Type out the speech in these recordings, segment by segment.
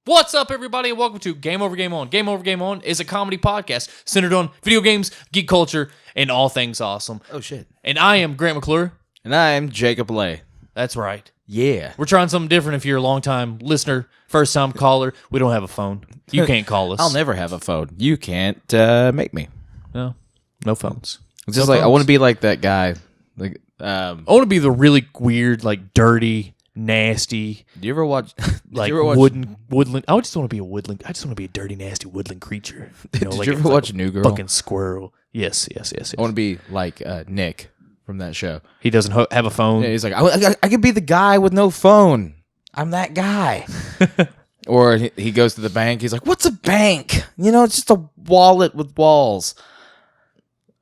What's up, everybody, and welcome to Game Over, Game On. Game Over, Game On is a comedy podcast centered on video games, geek culture, and all things awesome. Oh, shit. And I am Grant McClure. And I'm Jacob Lay. That's right. Yeah. We're trying something different if you're a long-time listener, first-time caller. We don't have a phone. You can't call us. I'll never have a phone. You can't make me. No phones. It's just like, I want to be like that guy. Like, I want to be the really weird, like, dirty, nasty, do you ever watch woodland? I just want to be a woodland. I just want to be a dirty, nasty woodland creature. Did you ever watch New Girl? Fucking squirrel. Yes. I want to be like Nick from that show. He doesn't have a phone. Yeah, he's like, I could be the guy with no phone. I'm that guy. Or he goes to the bank. He's like, what's a bank? You know, it's just a wallet with walls.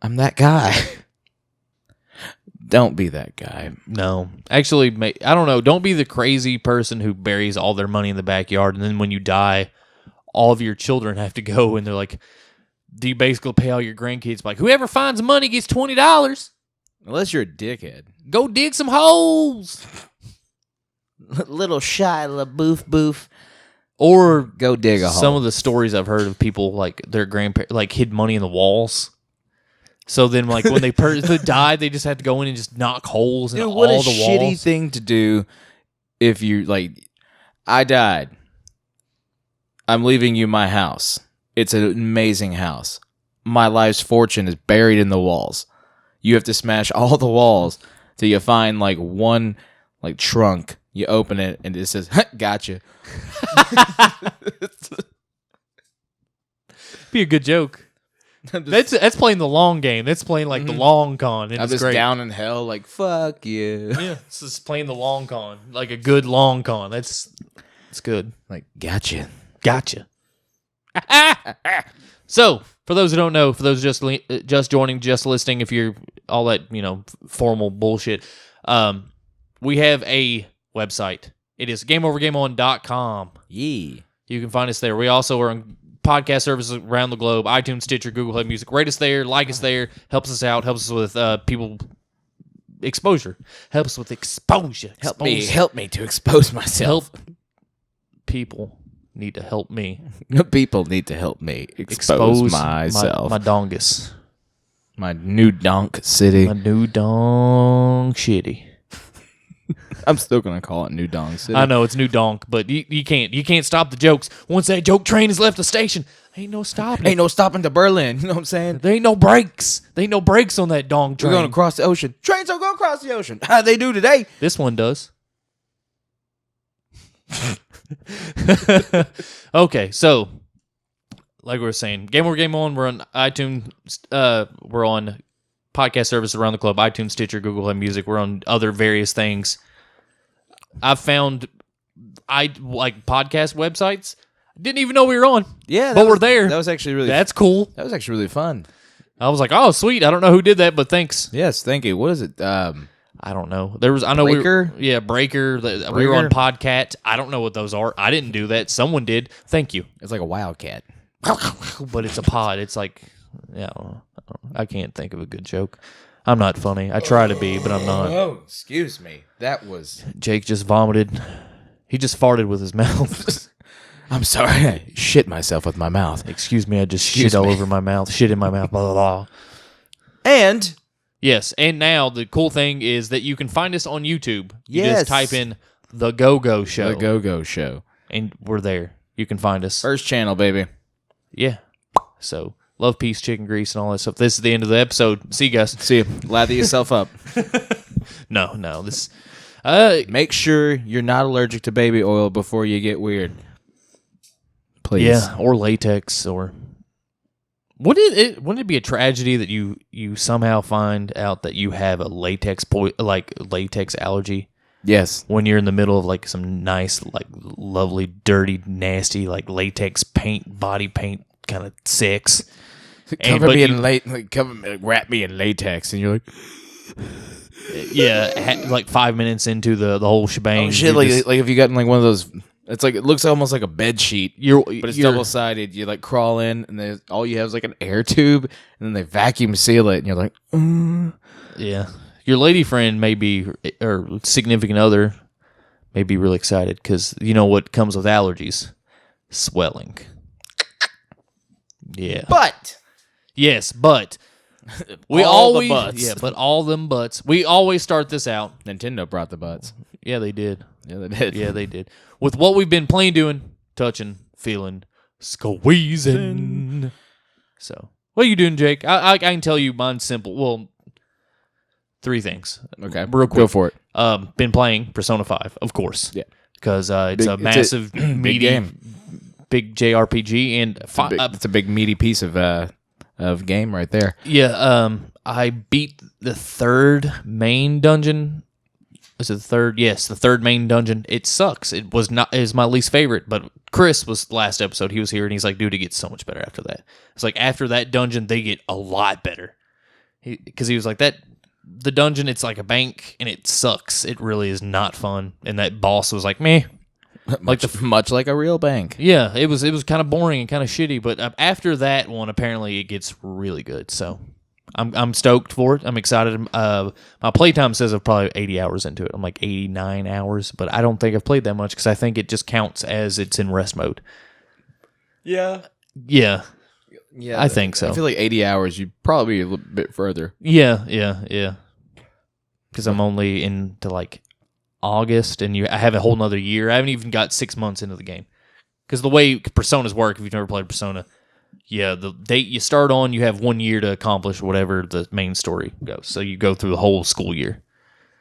I'm that guy. Don't be that guy. No. Actually, I don't know. Don't be the crazy person who buries all their money in the backyard, and then when you die, all of your children have to go, and they're like, do you basically pay all your grandkids? Like, whoever finds money gets $20. Unless you're a dickhead. Go dig some holes. Little Shia LaBeouf boof. Or go dig a hole. Some of the stories I've heard of people, like, their grandparents, like, hid money in the walls. So then, like, when they died, they just had to go in and just knock holes in all the walls. What a shitty thing to do if you, like, I died. I'm leaving you my house. It's an amazing house. My life's fortune is buried in the walls. You have to smash all the walls till you find, like, one, like, trunk. You open it, and it says, gotcha. Be a good joke. That's playing the long game. That's playing like the long con. I'm just down in hell, like fuck you. Yeah, this is playing the long con, like a good long con. It's good. Like gotcha. So, for those who don't know, for those just joining, just listening, if you're all that formal bullshit, we have a website. It is gameovergameon.com. Yeah, you can find us there. We also are on podcast services around the globe: iTunes, Stitcher, Google Play Music. Rate us there, like us there, helps us out, helps us with people exposure. Helps with exposure. Help me to expose myself. People need to help me. People need to help me expose myself. My dongus. My new donk city. My new donk shitty. I'm still gonna call it New Donk City. I know it's New Donk, but you can't stop the jokes. Once that joke train has left the station, ain't no stopping. Ain't no stopping to Berlin. You know what I'm saying? There ain't no brakes. There ain't no brakes on that donk train. We're going across the ocean. Trains don't go across the ocean. How they do today? This one does. Okay, so like we were saying, Game Over Game On. We're on iTunes. We're on podcast service around the globe: iTunes, Stitcher, Google Play Music. We're on other various things. I've found like podcast websites. Didn't even know we were on. Yeah, but we're there. That was actually really. That's cool. That was actually really fun. I was like, oh, sweet. I don't know who did that, but thanks. Yes, thank you. What is it? I don't know. There was. I know Breaker? Breaker. We were on Podcat. I don't know what those are. I didn't do that. Someone did. Thank you. It's like a wildcat, but it's a pod. It's like, yeah. I can't think of a good joke. I'm not funny. I try to be, but I'm not. Oh, excuse me. That was... Jake just vomited. He just farted with his mouth. I'm sorry. I shit myself with my mouth. Excuse me. I just shit all over my mouth. Shit in my mouth. Blah, blah, blah. And... Yes. And now the cool thing is that you can find us on YouTube. You yes. just type in The Go-Go Show. The Go-Go Show. And we're there. You can find us. First channel, baby. Yeah. So... Love, peace, chicken grease, and all that stuff. This is the end of the episode. See you guys. See you. Lather yourself up. No. This. Make sure you're not allergic to baby oil before you get weird. Please. Yeah, or latex, or wouldn't it be a tragedy that you somehow find out that you have a latex allergy? Yes. When you're in the middle of like some nice, like lovely, dirty, nasty, like latex body paint kind of sex. Wrap me in latex, and you're like, yeah, like 5 minutes into the whole shebang. Oh shit! Like if you got in like one of those, it's like it looks almost like a bed sheet. But it's double sided. You like crawl in, and all you have is like an air tube, and then they vacuum seal it, and you're like, yeah. Your lady friend may be, or significant other, may be really excited because you know what comes with allergies. swelling. Yeah. But Yes, but we All the always buts. yeah, but all them butts. We always start this out. Nintendo brought the butts. Yeah, they did. Yeah, they did. Yeah, they did. With what we've been playing, doing, touching, feeling, squeezing. So, what are you doing, Jake? I can tell you mine's simple. Well, 3 things. Okay, Real quick. go for it. Been playing Persona 5, of course. Yeah. Because it's a Big- massive, big meaty, game. big JRPG. And It's a big meaty piece of game right there. yeah, I beat the 3rd main dungeon. Was it the 3rd? Yes, the 3rd main dungeon. It sucks. It was not. It was my least favorite. But Chris was last episode. He was here, and he's like, "Dude, it gets so much better after that." It's like after that dungeon, they get a lot better. Because he was like that. The dungeon, it's like a bank, and it sucks. It really is not fun. And that boss was like, meh. Much like a real bank. Yeah, it was kind of boring and kind of shitty. But after that one, apparently it gets really good. So I'm stoked for it. I'm excited. My playtime says I'm probably 80 hours into it. I'm like 89 hours, but I don't think I've played that much because I think it just counts as it's in rest mode. Yeah. Yeah, Yeah, I think so. I feel like 80 hours, you'd probably be a little bit further. yeah. Because I'm only into like August, and I have a whole nother year. I haven't even got 6 months into the game. Because the way Personas work, if you've never played Persona, yeah, the date you start on, you have 1 year to accomplish whatever the main story goes. So you go through the whole school year.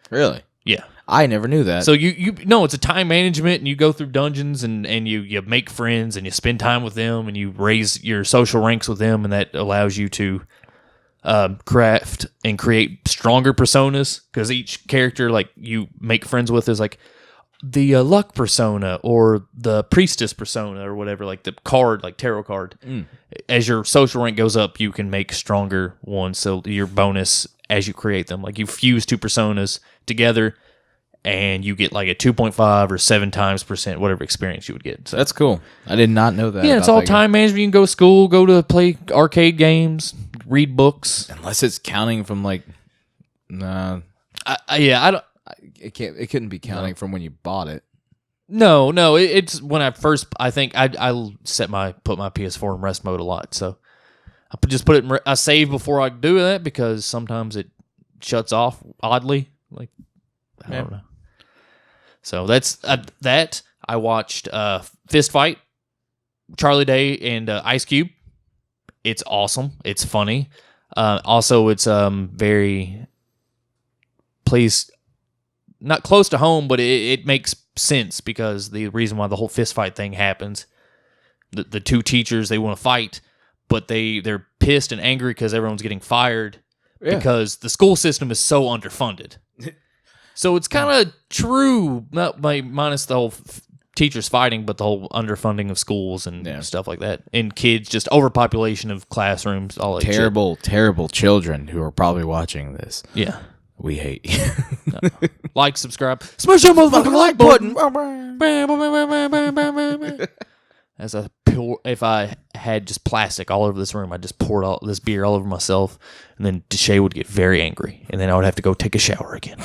Really? Yeah. I never knew that. So you no, it's a time management, and you go through dungeons, and you make friends, and you spend time with them, and you raise your social ranks with them, and that allows you to craft and create stronger personas, because each character like you make friends with is like the luck persona or the priestess persona or whatever, like the card, like tarot card. As your social rank goes up, you can make stronger ones, so your bonus as you create them, like you fuse 2 personas together, and you get like a 2.5 or 7 times percent whatever experience you would get. So that's cool. I did not know that. yeah, it's about all that time management. You can go to school, go to play arcade games, read books. game. Unless it's counting from like, nah, I don't. it can't. It couldn't be counting from when you bought it. No, it's when I first. I think I put my PS4 in rest mode a lot, so I just put it in. I save before I do that because sometimes it shuts off oddly. Like I don't know. So that's that. I watched Fist Fight, Charlie Day and Ice Cube. It's awesome. It's funny. Also, it's very plays not close to home, but it makes sense because the reason why the whole fist fight thing happens, the 2 teachers, they want to fight, but they're pissed and angry because everyone's getting fired because the school system is so underfunded. So it's kind of true, not minus the whole teachers fighting, but the whole underfunding of schools and stuff like that, and kids, just overpopulation of classrooms, all that Terrible, terrible children who are probably watching this. Yeah. We hate you. No. Like, subscribe, smash that motherfucking like button. As if I had just plastic all over this room, I just poured all this beer all over myself, and then Deshay would get very angry, and then I would have to go take a shower again.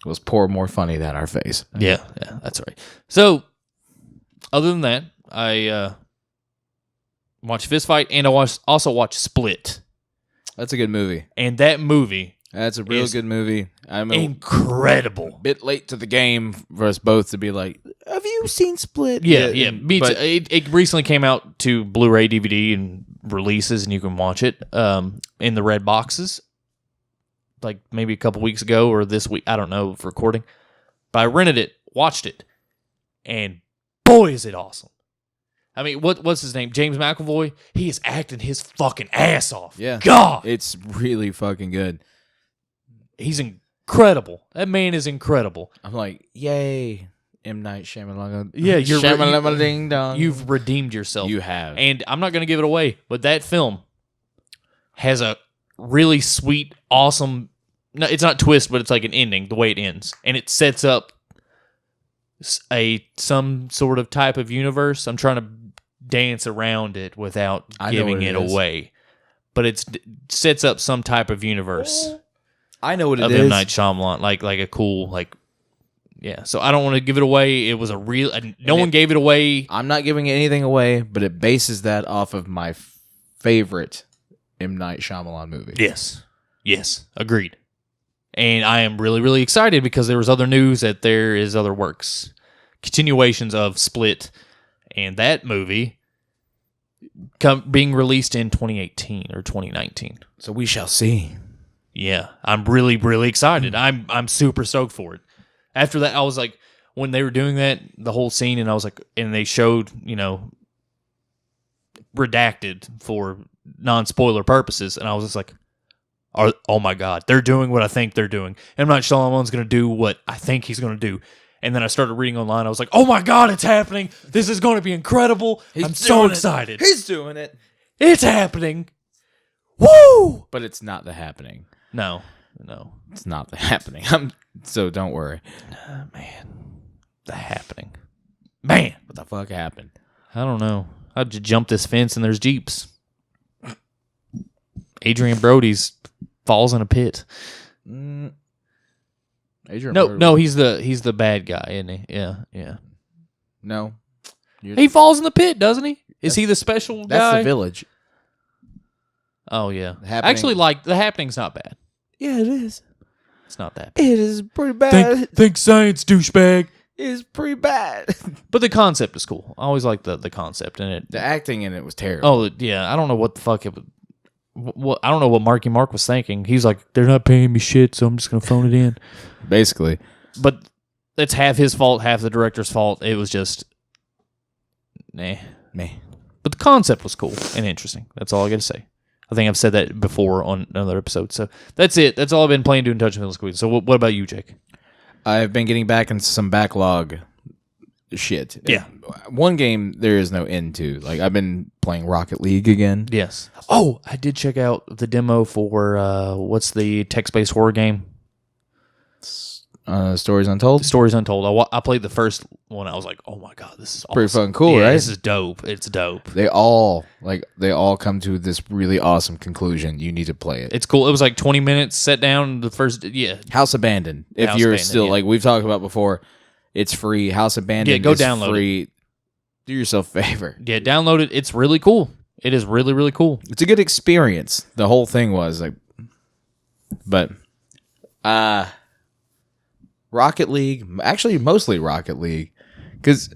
Let's pour more funny than our face. Yeah, that's right. So, other than that, I watched Fist Fight, and I also watched Split. That's a good movie. And that movie, that's a real good movie. I'm incredible. A bit late to the game for us both to be like, have you seen Split? Yeah. Me too. It recently came out to Blu-ray, DVD, and releases, and you can watch it in the red boxes. Like maybe a couple weeks ago or this week, I don't know, for recording. But I rented it, watched it, and boy, is it awesome. I mean, what's his name? James McAvoy? He is acting his fucking ass off. Yeah. God! It's really fucking good. He's incredible. That man is incredible. I'm like, yay. M. Night Shyamalan. Yeah, Shyamalan dong. You've redeemed yourself. You have. And I'm not going to give it away, but that film has a really sweet, awesome... No, it's not twist, but it's like an ending, the way it ends. And it sets up some sort of type of universe. I'm trying to dance around it without giving it away. But it sets up some type of universe. I know what it of is. M. Night Shyamalan, like a cool, like Yeah, so I don't want to give it away. It was a real. No one gave it away. I'm not giving anything away, but it bases that off of my favorite M. Night Shyamalan movie. Yes, agreed. And I am really, really excited because there was other news that there is other works, continuations of Split, and that movie being released in 2018 or 2019. So we shall see. Yeah, I'm really, really excited. I'm super stoked for it. After that, I was like, when they were doing that, the whole scene, and I was like, and they showed, redacted for non-spoiler purposes, and I was just like, oh my God, they're doing what I think they're doing. M. Night Shyamalan's going to do what I think he's going to do. And then I started reading online. I was like, oh my God, it's happening. This is going to be incredible. I'm so excited. He's doing it. It's happening. Woo! But it's not the happening. No. It's not the happening. So don't worry. Man. The happening. Man. What the fuck happened? I don't know. I just jumped this fence and there's Jeeps. Adrian Brody's falls in a pit. Adrian No, he's the bad guy, isn't he? Yeah. No. He falls in the pit, doesn't he? Is he the special guy? That's the village. Oh, yeah. Happening. Actually, the happening's not bad. Yeah, it is. It's not that bad. It is pretty bad. Think science, douchebag. It's pretty bad. But the concept is cool. I always like the concept in it. The acting in it was terrible. Oh, yeah. I don't know what the fuck it was. I don't know what Marky Mark was thinking. He's like, they're not paying me shit, so I'm just going to phone it in. Basically. But it's half his fault, half the director's fault. It was just, nah. But the concept was cool and interesting. That's all I got to say. I think I've said that before on another episode. So that's it. That's all I've been playing, doing, touching, feeling, squeezing. So what about you, Jake? I've been getting back into some backlog shit. Yeah. One game there is no end to. Like, I've been playing Rocket League again. Yes. Oh, I did check out the demo for, what's the text-based horror game? Stories Untold? Stories Untold. I played the first one. I was like, oh my God, this is awesome. Pretty fucking cool, yeah, right? This is dope. It's dope. They all come to this really awesome conclusion. You need to play it. It's cool. It was like 20 minutes, set down the first, House Abandoned. If House you're Abandoned, still, yeah. like we've talked about before, it's free. House Abandoned Yeah, go is download free. Do yourself a favor. Yeah, download it. It's really cool. It is really, really cool. It's a good experience. The whole thing was like, but, Rocket League, actually mostly Rocket League, because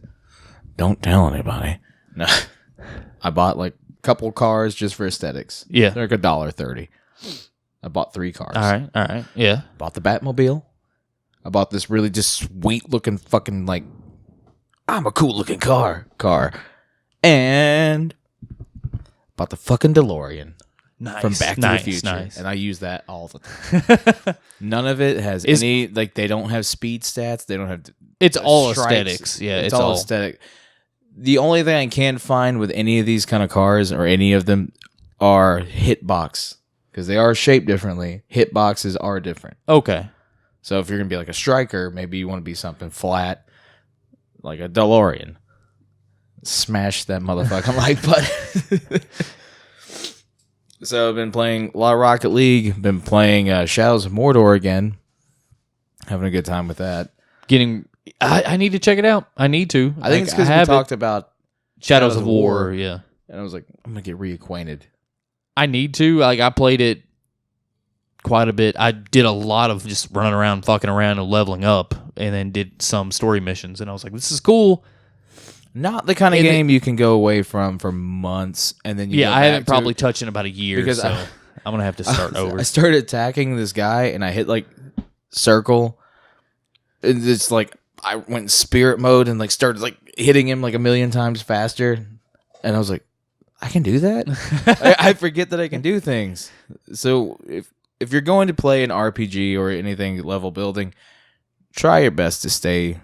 don't tell anybody. No, I bought like a couple cars just for aesthetics. Yeah. They're like $1.30. I bought 3 cars. All right. Yeah. Bought the Batmobile. I bought this really just sweet looking fucking like, I'm a cool looking car. And bought the fucking DeLorean. Nice. From Back to the Future. Nice. And I use that all the time. None of it has any, like, they don't have speed stats. They don't have It's all stripes. aesthetics. Yeah, it's all aesthetic. The only thing I can find with any of these kind of cars or any of them are hitbox. Because they are shaped differently. Hitboxes are different. Okay. So if you're going to be like a striker, maybe you want to be something flat, like a DeLorean. Smash that motherfucking like button. So I've been playing a lot of Rocket League. Been playing Shadows of Mordor again. Having a good time with that. I need to check it out. I need to. I think it's because we talked about Shadows of War. Yeah. And I was like, I'm going to get reacquainted. I need to. Like, I played it quite a bit. I did a lot of just running around, fucking around, and leveling up, and then did some story missions. And I was like, this is cool. Not the kind of game you can go away from for months, and then you go I back haven't to probably touched in about a year, because so I'm gonna have to start over. I started attacking this guy, and I hit like circle. And it's like I went in spirit mode and like started like hitting him like a million times faster, and I was like, I can do that. I forget that I can do things. So if you're going to play an RPG or anything level building, try your best to stay.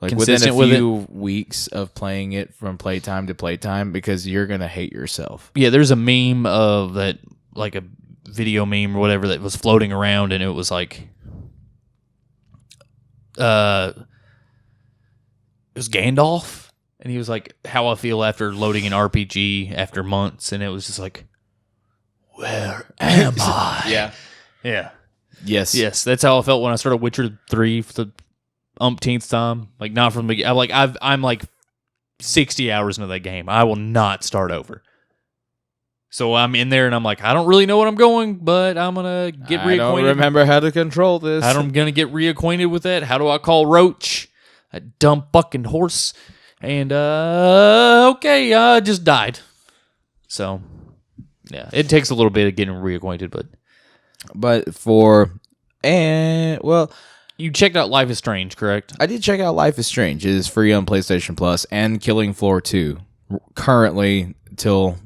Like consistent within a with few weeks of playing it from playtime to playtime, because you're gonna hate yourself. Yeah, there's a meme of that, like a video meme or whatever, that was floating around, and it was like, it was Gandalf, and he was like, "How I feel after loading an RPG after months," and it was just like, "Where am I?" Yeah. Yeah. Yes. Yes, that's how I felt when I started Witcher 3 for the umpteenth time. Like not from the I'm like 60 hours into that game. I will not start over. So I'm in there and I'm like, I don't really know what I'm going, but I'm gonna get reacquainted. I don't remember how to control this. I'm gonna get reacquainted with that. How do I call Roach? A dumb fucking horse. And okay, I just died. So yeah, it takes a little bit of getting reacquainted, but you checked out Life is Strange, correct? I did check out Life is Strange. It is free on PlayStation Plus and Killing Floor 2 currently till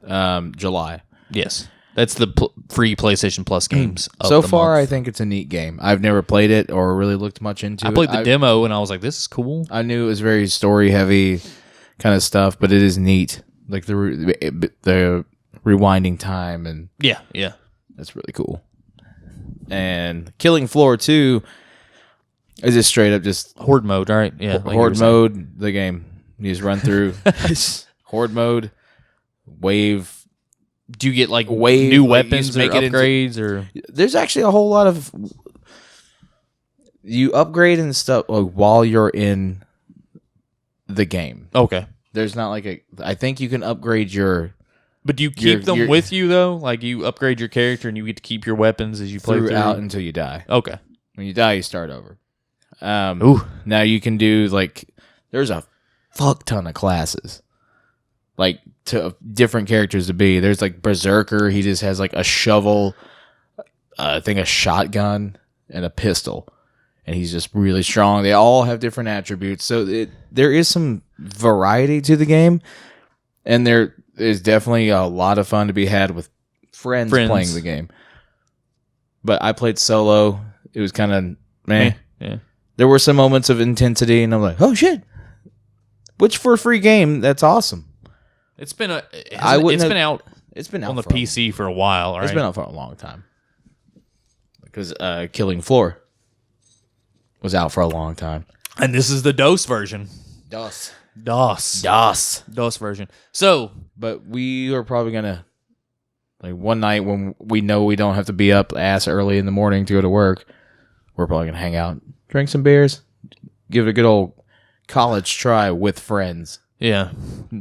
July. Yes. That's the free PlayStation Plus games. So far, I think it's a neat game. I've never played it or really looked much into it. I played the demo and I was like, this is cool. I knew it was very story heavy kind of stuff, but it is neat. Like the rewinding time and yeah, that's really cool. And Killing Floor 2 is just straight up just horde mode, right? Yeah, horde mode. The game you just run through horde mode. Wave. Do you get like new weapons or upgrades or? There's actually a whole lot of you upgrade and stuff like while you're in the game. Okay. There's not like I think you can upgrade your. But do you keep them with you though? Like you upgrade your character and you get to keep your weapons as you play throughout until you die. Okay. When you die, you start over. Now you can do like there's a fuck ton of classes. Like to different characters to be. There's like Berserker. He just has like a shovel, I think a shotgun and a pistol, and he's just really strong. They all have different attributes, so there is some variety to the game, and there is definitely a lot of fun to be had with friends. Playing the game. But I played solo. It was kind of meh. Yeah. There were some moments of intensity, and I'm like, oh shit! Which for a free game, that's awesome. It's been out on the PC for a while, right? It's been out for a long time. Because Killing Floor was out for a long time. And this is the DOS version. DOS version. So, but we are probably gonna like one night when we know we don't have to be up ass early in the morning to go to work, we're probably gonna hang out, drink some beers, give it a good old college try with friends. Yeah,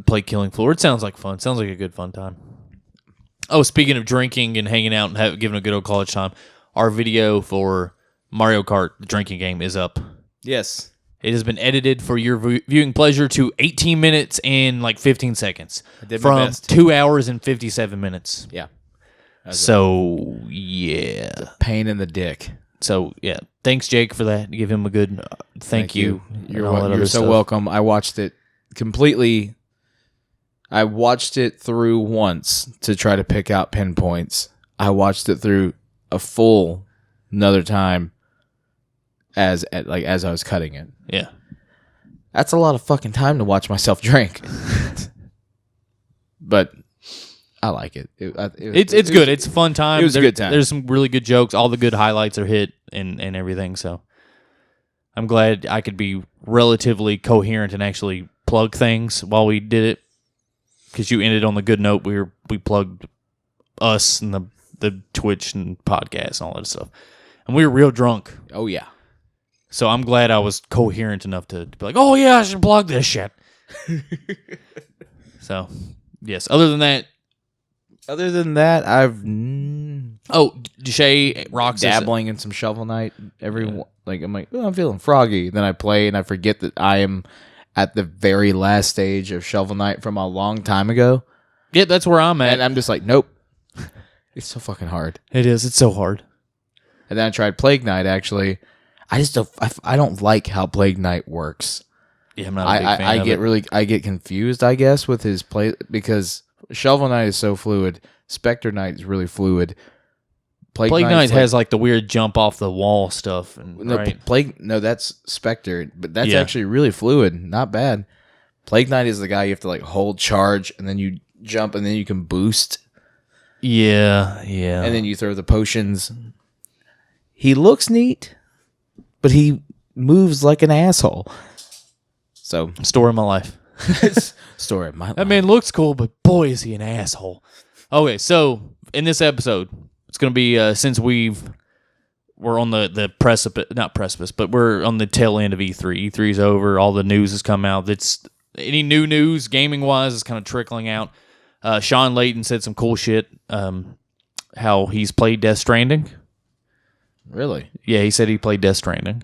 play Killing Floor. It sounds like fun. Sounds like a good fun time. Oh, speaking of drinking and hanging out and giving a good old college time, our video for Mario Kart, the drinking game, is up. Yes. It has been edited for your viewing pleasure to 18 minutes and like 15 seconds. I did my from best. 2 hours and 57 minutes. Yeah. So, yeah. Pain in the dick. So, yeah. Thanks, Jake, for that. Give him a good thank you. You're so welcome. I watched it completely. I watched it through once to try to pick out pinpoints. I watched it through a full another time as I was cutting it. Yeah. That's a lot of fucking time to watch myself drink. But I like it. It's good. It's a fun time. It was a good time. There's some really good jokes. All the good highlights are hit and everything. So I'm glad I could be relatively coherent and actually plug things while we did it. Because you ended on the good note. We plugged us and the Twitch and podcast and all that stuff. And we were real drunk. Oh, yeah. So I'm glad I was coherent enough to be like, oh, yeah, I should plug this shit. So, yes. Other than that, I've... Shay rocks dabbling in some Shovel Knight. I'm like, oh, I'm feeling froggy. Then I play and I forget that I am at the very last stage of Shovel Knight from a long time ago. Yeah, that's where I'm at. And I'm just like, nope. It's so fucking hard. It is. It's so hard. And then I tried Plague Knight, actually. I don't like how Plague Knight works. Yeah, I'm not a big fan of it. I get confused, I guess, with his play, because Shovel Knight is so fluid. Spectre Knight is really fluid. Plague Knight has like the weird jump off the wall stuff. Right? That's Spectre, but that's actually really fluid. Not bad. Plague Knight is the guy you have to like hold charge, and then you jump, and then you can boost. Yeah. And then you throw the potions. He looks neat, but he moves like an asshole. So, story of my life. Story of my life. That man looks cool, but boy, is he an asshole. Okay, so in this episode, it's going to be since we're we're on the precipice, not precipice, but we're on the tail end of E3. E3's over. All the news has come out. That's any new news gaming wise is kind of trickling out. Sean Layton said some cool shit. How he's played Death Stranding. Really? Yeah, he said he played Death Stranding.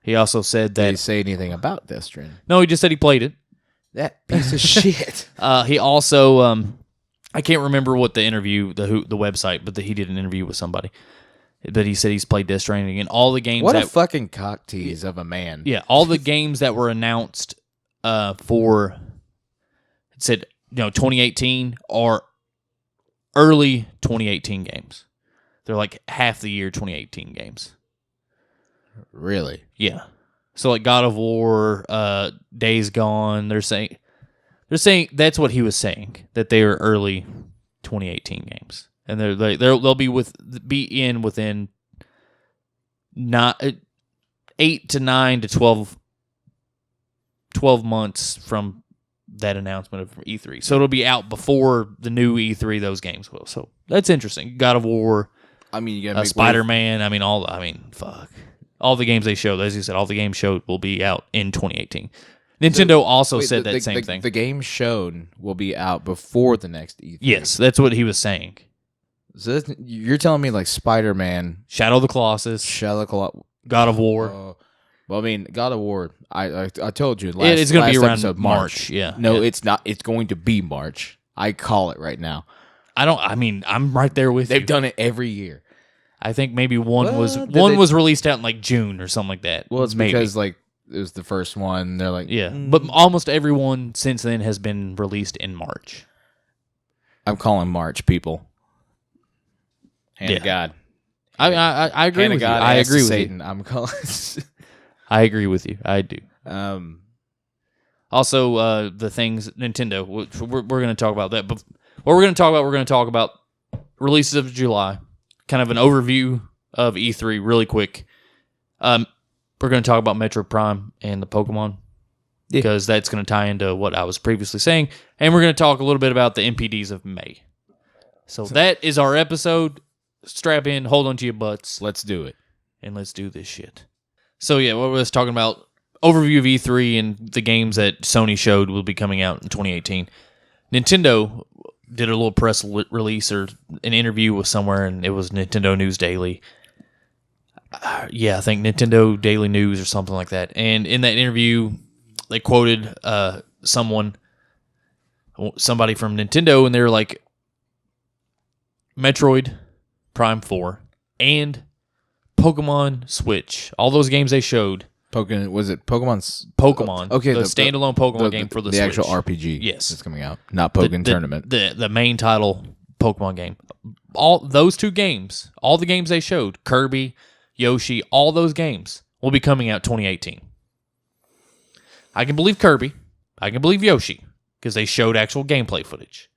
He also said that. Did he say anything about Death Stranding? No, he just said he played it. That piece of shit. He also, I can't remember what the interview, the website, but he did an interview with somebody. But he said he's played Death Stranding and all the games. What a fucking cock tease of a man. Yeah, all the games that were announced for, it said, 2018 are early 2018 games. They're like half the year 2018 games. Really? Yeah. So like God of War, Days Gone, they're saying that's what he was saying, that they are early 2018 games, and they'll be within not 8 to 9 to 12 months from that announcement of E3. So it'll be out before the new E3. Those games will. So that's interesting. God of War. I mean, you gotta make Spider-Man. Fuck. All the games they showed, as you said, all the games showed will be out in 2018. Nintendo also said that same thing. The game shown will be out before the next E3. Yes, that's what he was saying. So you're telling me like Spider-Man, Shadow of the Colossus, God of War. Well, I mean, God of War, I told you it's going to be around episode, March. Yeah. No, it's not. It's going to be March. I call it right now. I'm right there with you. They've done it every year. I think maybe one was released out in like June or something like that. Well, it's because like it was the first one. They're like, but almost everyone since then has been released in March. I'm calling March, people. Hand of God. I agree with God, you. I agree with Satan. you. I'm calling. I agree with you. I do. Also, the things Nintendo. We're going to talk about that, but what we're going to talk about releases of July. Kind of an overview of E3 really quick. We're going to talk about Metroid Prime and the Pokemon because that's going to tie into what I was previously saying. And we're going to talk a little bit about the MPDs of May. So that is our episode. Strap in, hold on to your butts. Let's do it. And let's do this shit. So yeah, what we was talking about, overview of E3 and the games that Sony showed will be coming out in 2018. Nintendo did a little press release or an interview with somewhere, and it was Nintendo News Daily. I think Nintendo Daily News or something like that. And in that interview, they quoted somebody from Nintendo, and they were like, Metroid Prime 4 and Pokemon Switch, all those games they showed. Was it Pokemon's Pokemon? Okay, the standalone Pokemon game for the Switch. Actual RPG. Yes, it's coming out, not Pokemon Tournament. The main title Pokemon game. All those two games, all the games they showed, Kirby, Yoshi, all those games will be coming out 2018. I can believe Kirby. I can believe Yoshi because they showed actual gameplay footage.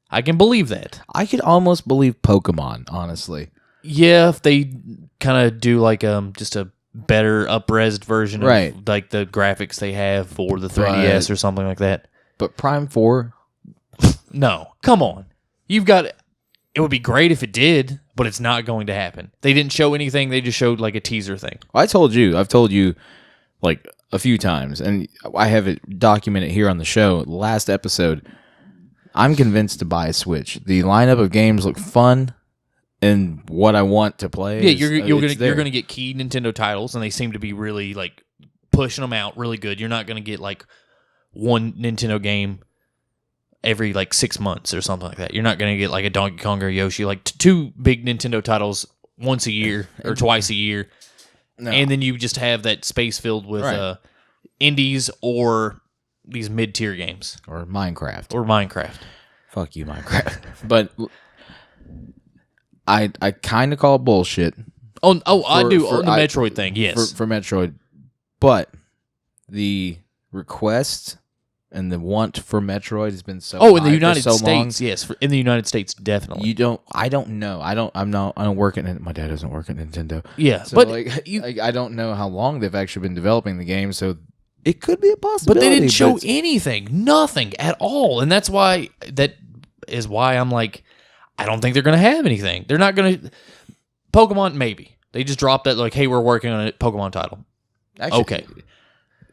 I can believe that. I could almost believe Pokemon, honestly. Yeah, if they kind of do like just a better up-resed version of like the graphics they have for the 3DS or something like that. But Prime 4? No, come on. It would be great if it did, but it's not going to happen. They didn't show anything. They just showed like a teaser thing. I've told you like a few times, and I have it documented here on the show. Last episode, I'm convinced to buy a Switch. The lineup of games look fun. And what I want to play, you're gonna get key Nintendo titles, and they seem to be really like pushing them out really good. You're not gonna get like one Nintendo game every like 6 months or something like that. You're not gonna get like a Donkey Kong or Yoshi, like two big Nintendo titles once a year or twice a year, and then you just have that space filled with indies or these mid-tier games or Minecraft. Fuck you, Minecraft. But I kind of call bullshit. I do on the Metroid thing. Yes, for Metroid, but the request and the want for Metroid has been so. In the United States, long. Yes, in the United States, definitely. I don't know. I don't work at. My dad doesn't work at Nintendo. Yeah, so but I don't know how long they've actually been developing the game. So it could be a possibility. But they didn't show anything, nothing at all, and that's why I'm like, I don't think they're going to have anything. They're not going to... Pokemon, maybe. They just dropped that like, hey, we're working on a Pokemon title. Actually, Okay.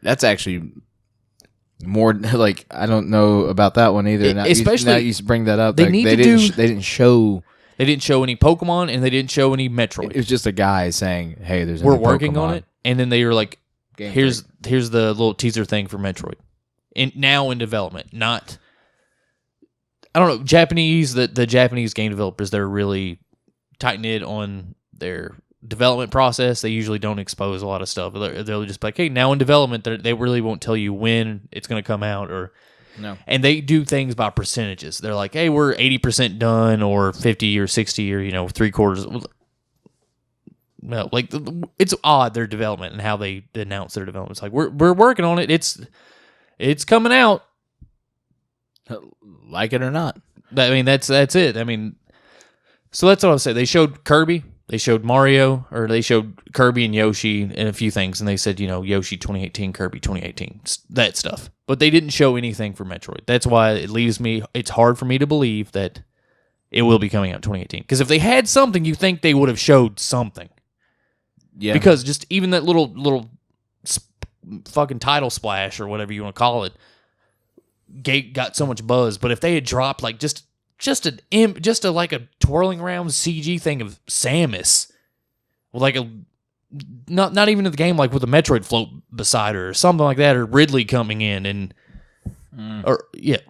That's actually more like I don't know about that one either. Especially now you bring that up. they didn't show. They didn't show any Pokemon and they didn't show any Metroid. It was just a guy saying, "Hey, we're working on it," and then they were like, Game "Here's the little teaser thing for Metroid, now in development." Not, I don't know, Japanese. The Japanese game developers, they're really tight knit on their development process. They usually don't expose a lot of stuff. They'll just be like, "Hey, now in development," they really won't tell you when it's going to come out or. No. And they do things by percentages. They're like, hey, we're 80% done or 50 or 60 or, 3/4. No, like it's odd their development and how they announce their development. It's like we're working on it. It's coming out. Like it or not. That's it. So that's what I'll say. They showed Kirby. They showed Mario, or they showed Kirby and Yoshi and a few things, and they said, Yoshi 2018, Kirby 2018, that stuff. But they didn't show anything for Metroid. That's why it's hard for me to believe that it will be coming out 2018. Because if they had something, you think they would have showed something. Yeah. Because just even that little fucking title splash, or whatever you want to call it, got so much buzz. But if they had dropped like just a like a twirling around CG thing of Samus, with like a not even in the game, like with a Metroid float beside her or something like that, or Ridley coming in and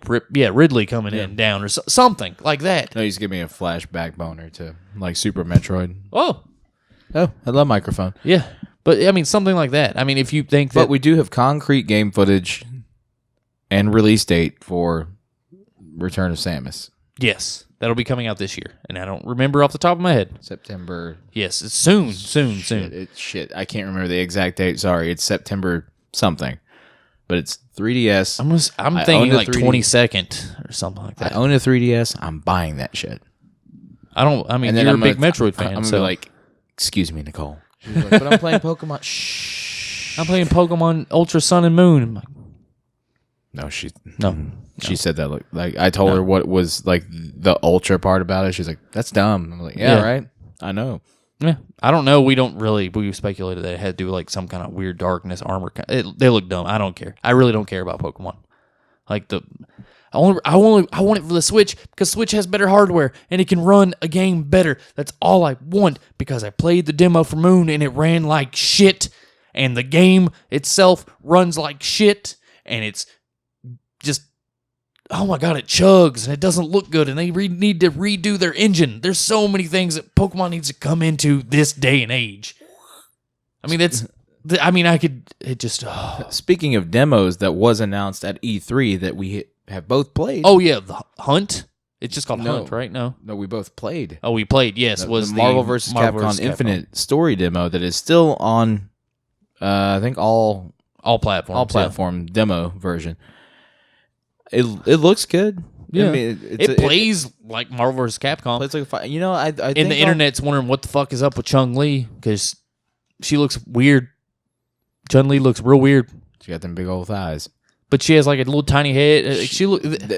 Ridley coming in down or something like that. No, he's giving me a flashback boner to like Super Metroid. Oh, I love microphone. Yeah, but something like that. If you think that, but we do have concrete game footage and release date for Return of Samus. Yes, that'll be coming out this year, and I don't remember off the top of my head. September. Yes, it's soon. Shit, I can't remember the exact date. Sorry, it's September something, but it's 3DS. I'm thinking like 22nd or something like that. I own a 3DS. I'm buying that shit. You're a big Metroid fan. I'm so like, excuse me, Nicole. She's like, but I'm playing Pokemon. Shh. I'm playing Pokemon Ultra Sun and Moon. I'm like, no. She said that like I told her what was like the ultra part about it. She's like, "That's dumb." I'm like, "Yeah, right. I know." Yeah, I don't know. We speculated that it had to do with like some kind of weird darkness armor. They look dumb. I don't care. I really don't care about Pokemon. Like I want it for the Switch because Switch has better hardware and it can run a game better. That's all I want because I played the demo for Moon and it ran like shit, and the game itself runs like shit, and it's just. Oh my god, it chugs and it doesn't look good, and they need to redo their engine. There's so many things that Pokemon needs to come into this day and age. Speaking of demos that was announced at E3 that we have both played. Oh yeah, the Hunt. It's just called Hunt, right? No, we both played. Oh, we played. Yes, the Marvel vs. Capcom Infinite story demo that is still on. I think all platform demo version. It looks good. Yeah, it plays like Marvel vs. Capcom. Plays like a fight. I think the internet's wondering what the fuck is up with Chun-Li because she looks weird. Chun-Li looks real weird. She got them big old thighs, but she has like a little tiny head.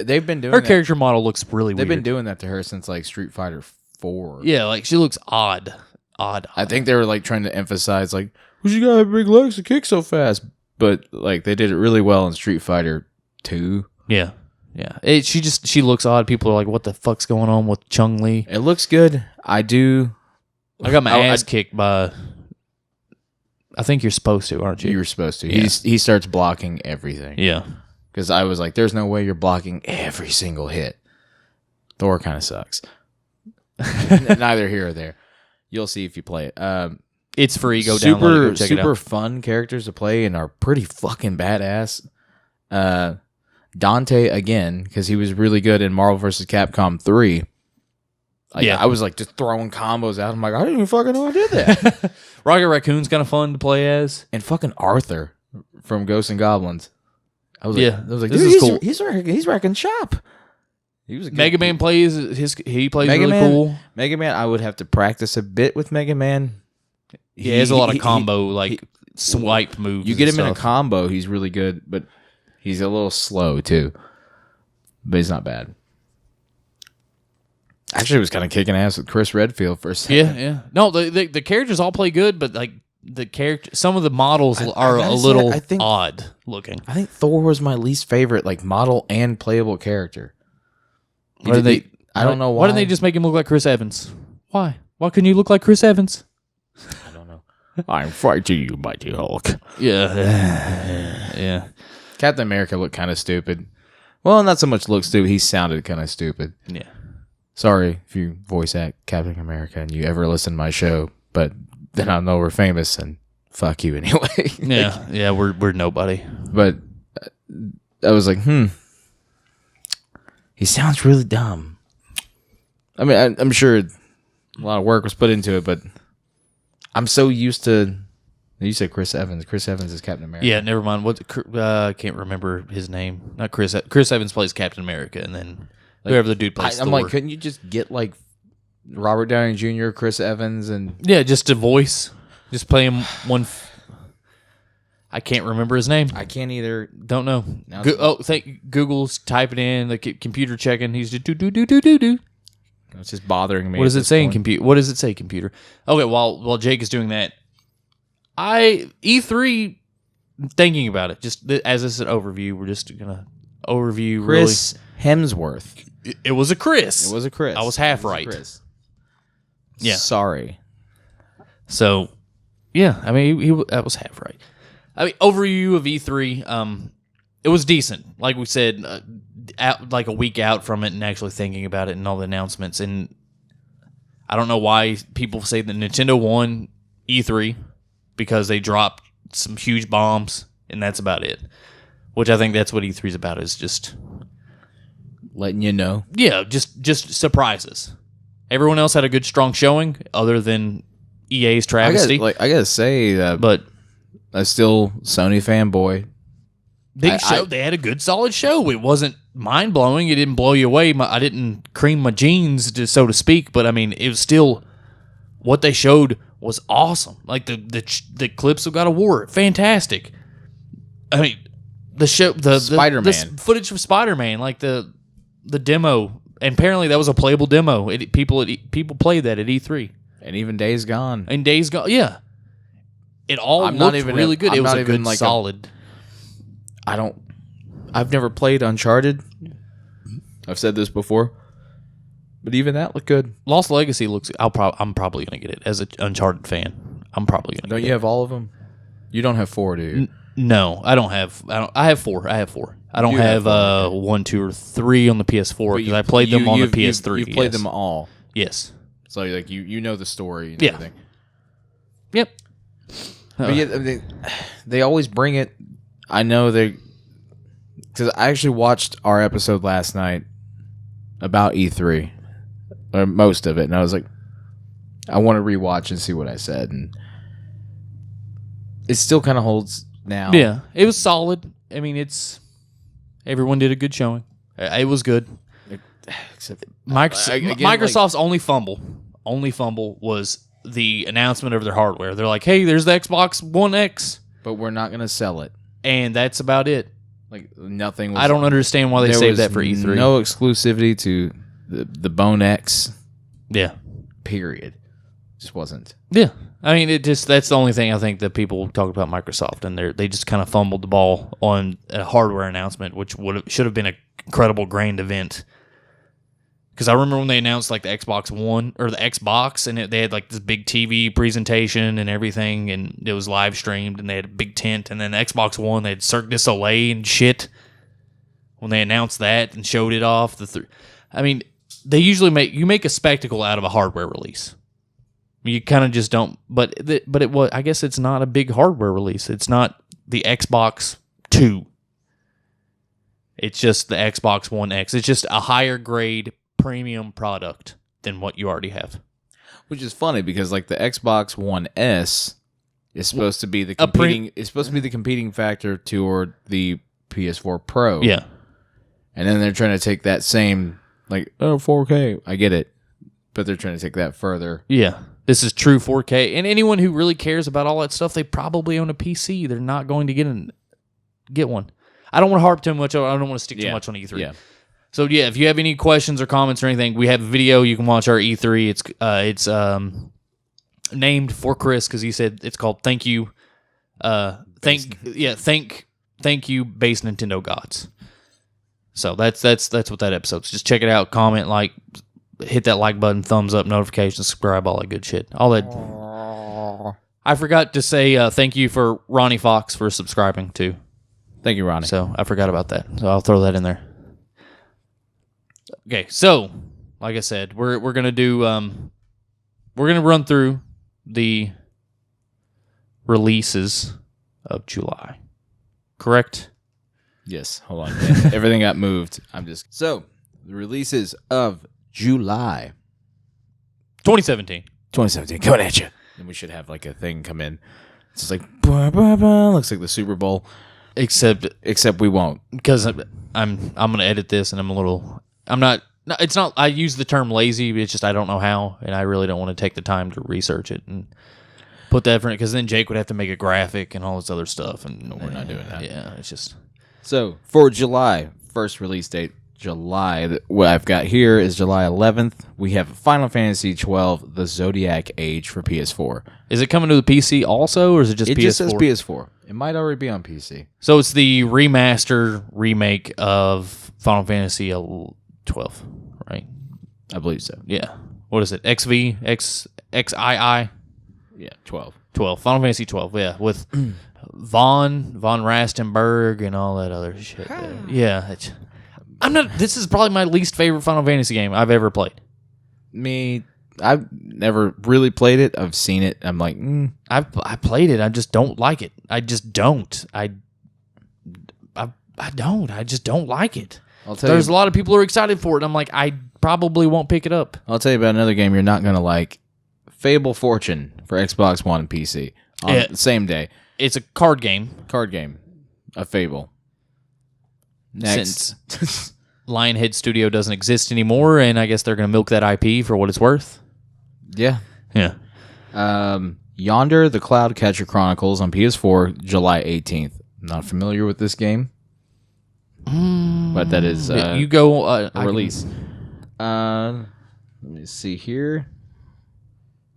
They've been doing her character model looks really weird. They've been doing that to her since like Street Fighter 4. Yeah, like she looks odd. I think they were like trying to emphasize like, well, she got big legs to kick so fast, but like they did it really well in Street Fighter 2. Yeah. She looks odd. People are like, "What the fuck's going on with Chun-Li?" It looks good. I got my ass kicked by. I think you're supposed to, aren't you? You were supposed to. Yeah. He starts blocking everything. Yeah. Because I was like, "There's no way you're blocking every single hit." Thor kind of sucks. Neither here or there. You'll see if you play it. It's free. Go download it. Go check it out. Super fun characters to play and are pretty fucking badass. Dante again, because he was really good in Marvel vs. Capcom 3. I was like just throwing combos out. I'm like, I didn't even fucking know I did that. Rocket Raccoon's kind of fun to play as. And fucking Arthur from Ghosts and Goblins. I was like, this is cool. He's wrecking shop. He was a good Mega Man plays really cool. Mega Man, I would have to practice a bit with Mega Man. He has a lot of combo swipe moves. You get him in a combo, he's really good, but he's a little slow too. But he's not bad. Actually, was kind of kicking ass with Chris Redfield for a second. Yeah. No, the characters all play good, but like some of the models are a little odd looking. I think Thor was my least favorite, like model and playable character. I don't know why. Why didn't they just make him look like Chris Evans? Why? Why couldn't you look like Chris Evans? I don't know. I'm fighting you, mighty Hulk. Yeah. Captain America looked kind of stupid. Well, not so much look stupid. He sounded kind of stupid. Yeah. Sorry if you voice act Captain America and you ever listen to my show, but then I know we're famous and fuck you anyway. Yeah, we're nobody. But I was like, he sounds really dumb. I mean, I'm sure a lot of work was put into it, but I'm so used to. You said Chris Evans. Chris Evans is Captain America. Yeah, never mind. I can't remember his name. Not Chris. Chris Evans plays Captain America, and then whoever the dude plays. I'm like, couldn't you just get like Robert Downey Jr., Chris Evans, and just a voice, just play him one. I can't remember his name. I can't either. Don't know. Google's typing in the computer checking. He's just do. It's just bothering me. What does it say in computer? What does it say, computer? Okay, while Jake is doing that, E3, thinking about it, just as this is an overview, we're just gonna overview Chris Hemsworth. It was a Chris. It was a Chris. I was half right. Chris. Yeah. Sorry. So, yeah, I mean, I was half right. I mean, overview of E3, it was decent. Like we said, like a week out from it and actually thinking about it and all the announcements. And I don't know why people say that Nintendo won E3 because they dropped some huge bombs and that's about it. Which I think that's what E3 is about, is just letting you know. Yeah, just surprises. Everyone else had a good, strong showing other than EA's travesty. I gotta say, but I'm still Sony fanboy. Big show. They had a good, solid show. It wasn't mind blowing. It didn't blow you away. I didn't cream my jeans, so to speak. But I mean, it was still what they showed was awesome. Like the clips of God of War, fantastic. I mean, the show, the Spider-Man, the footage from Spider-Man, like the demo, and apparently that was a playable demo. People played that at E3, and even Days Gone. Yeah. It all looked really good. It was a good, solid. I've never played Uncharted. I've said this before, but even that looked good. Lost Legacy looks. I'm probably gonna get it as an Uncharted fan. I'm probably gonna. Don't you have all of them? You don't have 4, do you? No, I don't have. I have 4. I don't have 1, 2, or 3 on the PS4 because I played them on the PS3. You played them all. Yes. So like you know the story and everything. Yep. But yeah, they always bring it. I know because I actually watched our episode last night about E3, or most of it, and I was like, I want to rewatch and see what I said, and it still kind of holds now. Yeah, it was solid. I mean, everyone did a good showing. It was good. Except Microsoft's only fumble was the announcement of their hardware. They're like, hey, there's the Xbox One X, but we're not going to sell it. And that's about it. Like nothing. I don't understand why they saved that for E3. No exclusivity to the Bone X. Yeah. Period. Just wasn't. Yeah. I mean, that's the only thing I think that people talk about Microsoft, and they just kind of fumbled the ball on a hardware announcement, which should have been an incredible grand event. Because I remember when they announced like the Xbox One or the Xbox, and they had like this big TV presentation and everything, and it was live streamed, and they had a big tent. And then the Xbox One, they had Cirque du Soleil and shit. When they announced that and showed it off, I mean, they usually make a spectacle out of a hardware release. You kind of just don't. But it was. I guess it's not a big hardware release. It's not the Xbox 2. It's just the Xbox One X. It's just a higher grade premium product than what you already have. Which is funny because like the Xbox One S is supposed to be the competing factor toward the PS4 Pro. Yeah. And then they're trying to take that same 4K. I get it. But they're trying to take that further. Yeah. This is true 4K. And anyone who really cares about all that stuff, they probably own a PC. They're not going to get one. I don't want to harp too much. I don't want to stick too much on E3. Yeah. So yeah, if you have any questions or comments or anything, we have a video. You can watch our E3. It's named for Chris because he said it's called "Thank You." Thank you, base Nintendo gods. So that's what that episode's. Just check it out, comment, like, hit that like button, thumbs up, notifications, subscribe, all that good shit. All that. I forgot to say thank you for Ronnie Fox for subscribing too. Thank you, Ronnie. So I forgot about that. So I'll throw that in there. Okay, so like I said, we're gonna do we're gonna run through the releases of July. Correct? Yes. Hold on. Everything got moved. So the releases of July 2017. 2017 coming at you. And we should have like a thing come in. It's just like bah, bah, bah, looks like the Super Bowl. Except we won't, because I'm gonna edit this and I'm not. It's not. I use the term lazy, but it's just I don't know how, and I really don't want to take the time to research it and put the effort in, because then Jake would have to make a graphic and all this other stuff, and we're not doing that. Yeah, it's just. So for July, first release date, July. What I've got here is July 11th. We have Final Fantasy 12: The Zodiac Age for PS4. Is it coming to the PC also, or is it just PS4? It just says PS4. It might already be on PC. So it's the remaster remake of Final Fantasy 12, right? I believe so. Yeah. What is it? XV? XII? Yeah, 12. 12. Final Fantasy 12, yeah. With von Rastenberg and all that other shit. Yeah. This is probably my least favorite Final Fantasy game I've ever played. I've never really played it. I've seen it. I'm like, I played it. I just don't like it. I just don't. I don't. I just don't like it. There's a lot of people who are excited for it. And I'm like, I probably won't pick it up. I'll tell you about another game you're not going to like. Fable Fortune for Xbox One and PC on the same day. It's a card game. A Fable. Next. Since Lionhead Studio doesn't exist anymore, and I guess they're going to milk that IP for what it's worth. Yeah. Yeah. Yonder, the Cloud Catcher Chronicles on PS4, July 18th. I'm not familiar with this game. But that is you go a release. Let me see here.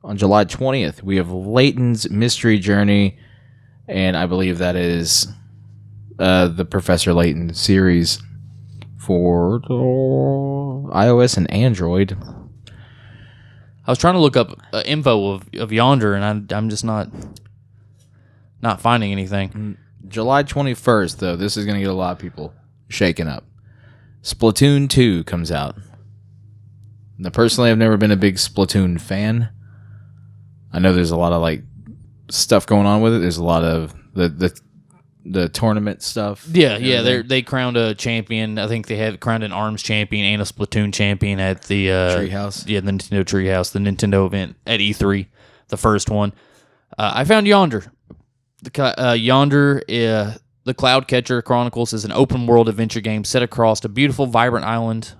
On July 20th, we have Layton's Mystery Journey, and I believe that is the Professor Layton series for iOS and Android. I was trying to look up info of Yonder, and I'm just not finding anything. July 21st, though, this is going to get a lot of people shaken up. Splatoon 2 comes out. Now, personally, I've never been a big Splatoon fan. I know there's a lot of like stuff going on with it. There's a lot of the tournament stuff. Yeah. They crowned a champion. I think they had crowned an ARMS champion and a Splatoon champion at the Treehouse. Yeah, the Nintendo Treehouse, the Nintendo event at E3, the first one. I found Yonder. Yonder, the Cloud Catcher Chronicles is an open world adventure game set across a beautiful, vibrant island.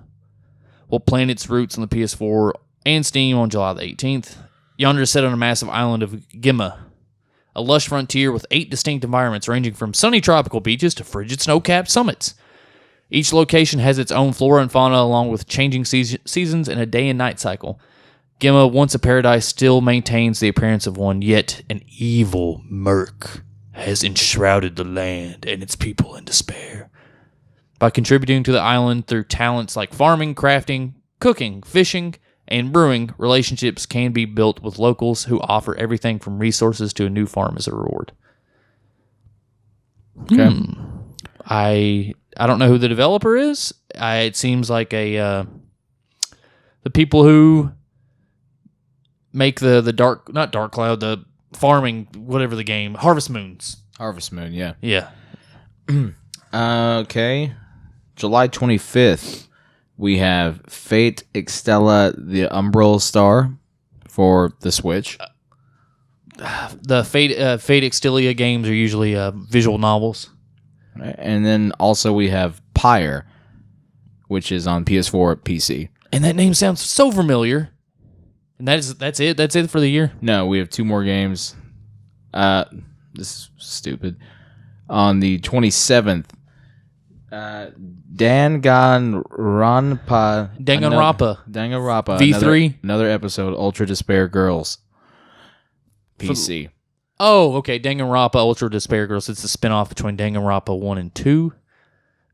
Will plant its roots on the PS4 and Steam on July the 18th. Yonder is set on a massive island of Gimma, a lush frontier with 8 distinct environments ranging from sunny tropical beaches to frigid snow-capped summits. Each location has its own flora and fauna along with changing seasons and a day and night cycle. Gimma, once a paradise, still maintains the appearance of one, yet an evil murk has enshrouded the land and its people in despair. By contributing to the island through talents like farming, crafting, cooking, fishing, and brewing, relationships can be built with locals who offer everything from resources to a new farm as a reward. Okay. I don't know who the developer is. It seems like the people who make the not Dark Cloud, the farming, whatever the game, Harvest Moon, yeah. Yeah. Okay. July 25th. We have Fate Extella, the Umbral Star for the Switch. The Fate Extella games are usually visual novels. And then also we have Pyre, which is on PS4, PC. And that name sounds so familiar. And that's it? That's it for the year? No, we have 2 more games. This is stupid. On the 27th, Danganronpa. Danganronpa. V3. V3. Another episode. Ultra Despair Girls. PC. Oh, okay. Danganronpa Ultra Despair Girls. It's a spinoff between Danganronpa 1 and 2.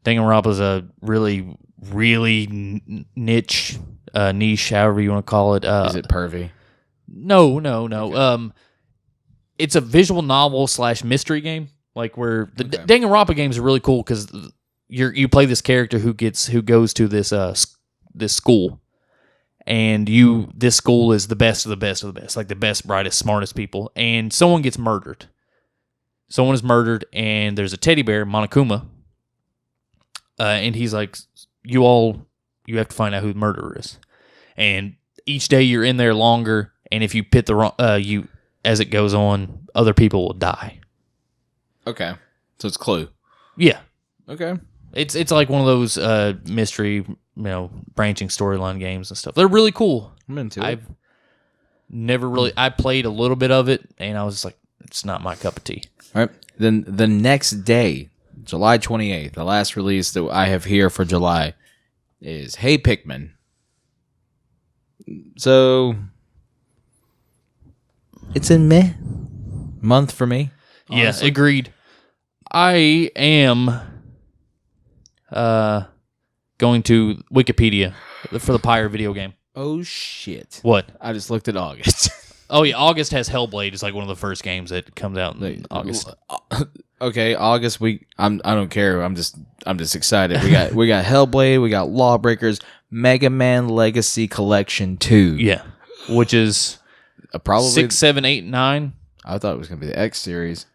Danganronpa is a really, really niche, however you want to call it. Is it pervy? No. Okay. It's a visual novel / mystery game. Like where the Danganronpa games are really cool because you play this character who goes to this school, and this school is the best of the best of the best, like the best, brightest, smartest people, and someone gets murdered. Someone is murdered, and there's a teddy bear, Monokuma, and he's like, you have to find out who the murderer is, and each day you're in there longer, and if you pit the wrong, as it goes on, other people will die. Okay, so it's Clue. Yeah. Okay. It's like one of those mystery, branching storyline games and stuff. They're really cool. I'm into it. I've never really. I played a little bit of it, and I was just like, it's not my cup of tea. All right. Then the next day, July 28th, the last release that I have here for July is Hey Pikmin. So it's a meh month for me. Honestly. Yeah, agreed. I am going to Wikipedia for the Pyre video game. Oh shit! What? I just looked at August. Oh yeah, August has Hellblade. It's like one of the first games that comes out in August. Okay, August. I don't care. I'm just excited. We got Hellblade. We got Lawbreakers. Mega Man Legacy Collection 2. Yeah, which is probably 6, 7, 8, 9. I thought it was gonna be the X series.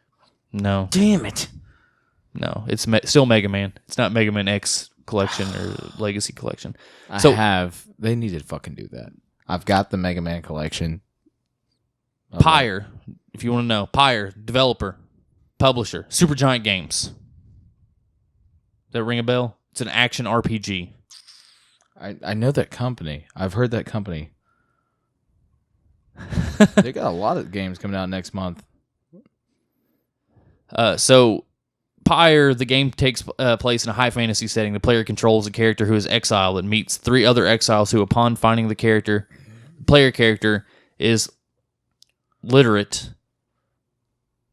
No. Damn it. No, it's still Mega Man. It's not Mega Man X Collection or Legacy Collection. They need to fucking do that. I've got the Mega Man Collection. Pyre, if you want to know. Pyre, developer, publisher, Supergiant Games. Does that ring a bell? It's an action RPG. I know that company. I've heard that company. They got a lot of games coming out next month. So, Pyre, the game takes place in a high fantasy setting. The player controls a character who is exiled and meets 3 other exiles who, upon finding the player character is literate.